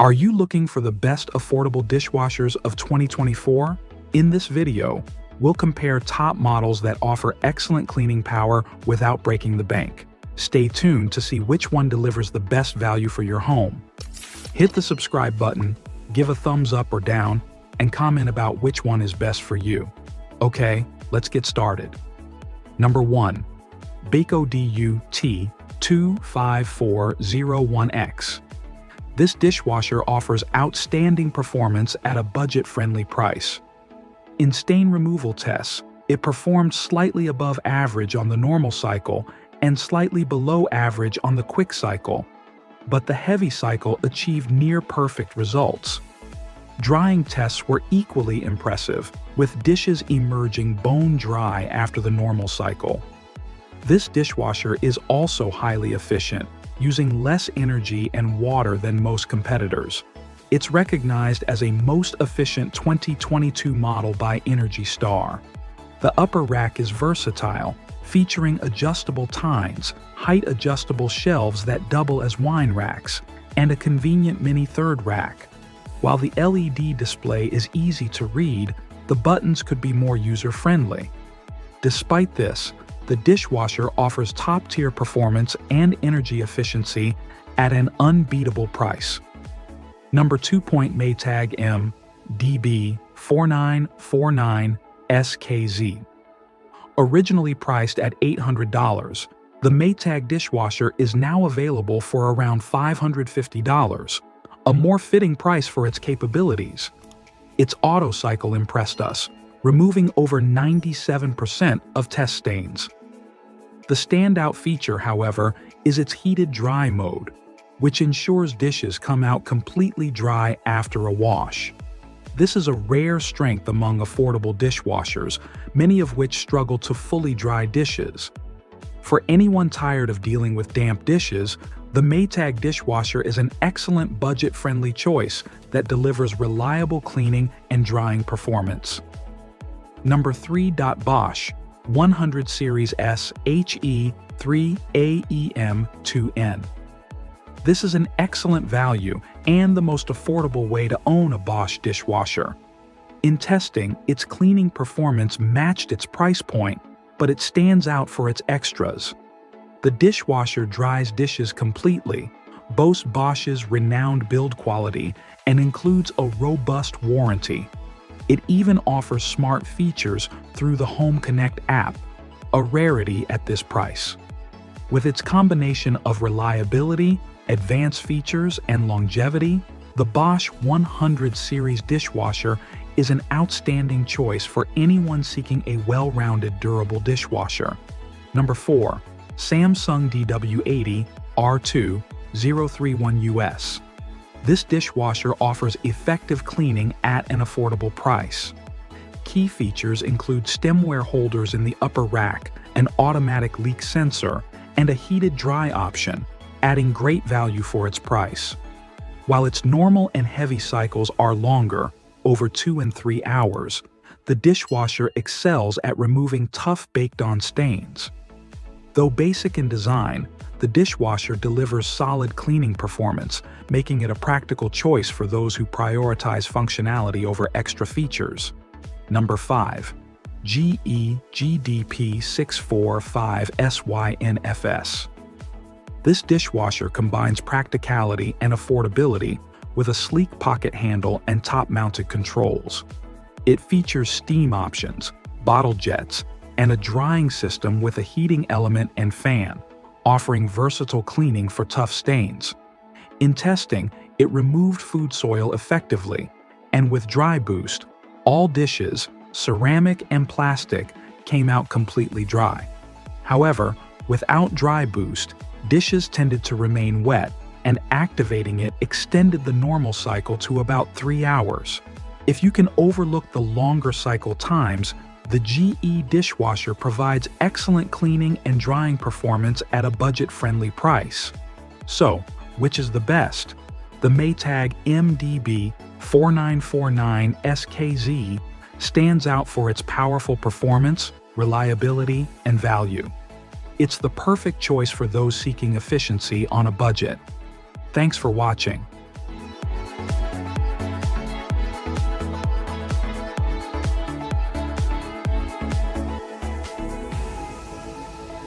Are you looking for the best affordable dishwashers of 2024? In this video, we'll compare top models that offer excellent cleaning power without breaking the bank. Stay tuned to see which one delivers the best value for your home. Hit the subscribe button, give a thumbs up or down, and comment about which one is best for you. Okay, let's get started. Number 1. Beko DUT25401X. This dishwasher offers outstanding performance at a budget-friendly price. In stain removal tests, it performed slightly above average on the normal cycle and slightly below average on the quick cycle, but the heavy cycle achieved near-perfect results. Drying tests were equally impressive, with dishes emerging bone dry after the normal cycle. This dishwasher is also highly efficient, using less energy and water than most competitors. It's recognized as a most efficient 2022 model by Energy Star. The upper rack is versatile, featuring adjustable tines, height-adjustable shelves that double as wine racks, and a convenient mini third rack. While the LED display is easy to read, the buttons could be more user-friendly. Despite this, the dishwasher offers top-tier performance and energy efficiency at an unbeatable price. Number 2. Maytag MDB4949SKZ. Originally priced at $800, the Maytag dishwasher is now available for around $550, a more fitting price for its capabilities. Its auto cycle impressed us, removing over 97% of test stains. The standout feature, however, is its heated dry mode, which ensures dishes come out completely dry after a wash. This is a rare strength among affordable dishwashers, many of which struggle to fully dry dishes. For anyone tired of dealing with damp dishes, the Maytag dishwasher is an excellent budget-friendly choice that delivers reliable cleaning and drying performance. Number 3. Bosch 100 Series SHE3AEM2N. This is an excellent value and the most affordable way to own a Bosch dishwasher. In testing, its cleaning performance matched its price point, but it stands out for its extras. The dishwasher dries dishes completely, boasts Bosch's renowned build quality, and includes a robust warranty. It even offers smart features through the Home Connect app, a rarity at this price. With its combination of reliability, advanced features, and longevity, the Bosch 100 series dishwasher is an outstanding choice for anyone seeking a well-rounded, durable dishwasher. Number 4. Samsung DW80R2031US. This dishwasher offers effective cleaning at an affordable price. Key features include stemware holders in the upper rack, an automatic leak sensor, and a heated dry option, adding great value for its price. While its normal and heavy cycles are longer, over 2 and 3 hours, the dishwasher excels at removing tough baked-on stains. Though basic in design, the dishwasher delivers solid cleaning performance, making it a practical choice for those who prioritize functionality over extra features. Number 5. GE GDP645SYNFS. This dishwasher combines practicality and affordability with a sleek pocket handle and top-mounted controls. It features steam options, bottle jets, and a drying system with a heating element and fan, offering versatile cleaning for tough stains. In testing, it removed food soil effectively, and with Dry Boost, all dishes, ceramic and plastic, came out completely dry. However, without Dry Boost, dishes tended to remain wet, and activating it extended the normal cycle to about 3 hours. If you can overlook the longer cycle times, the GE dishwasher provides excellent cleaning and drying performance at a budget-friendly price. So, which is the best? The Maytag MDB4949SKZ stands out for its powerful performance, reliability, and value. It's the perfect choice for those seeking efficiency on a budget. Thanks for watching.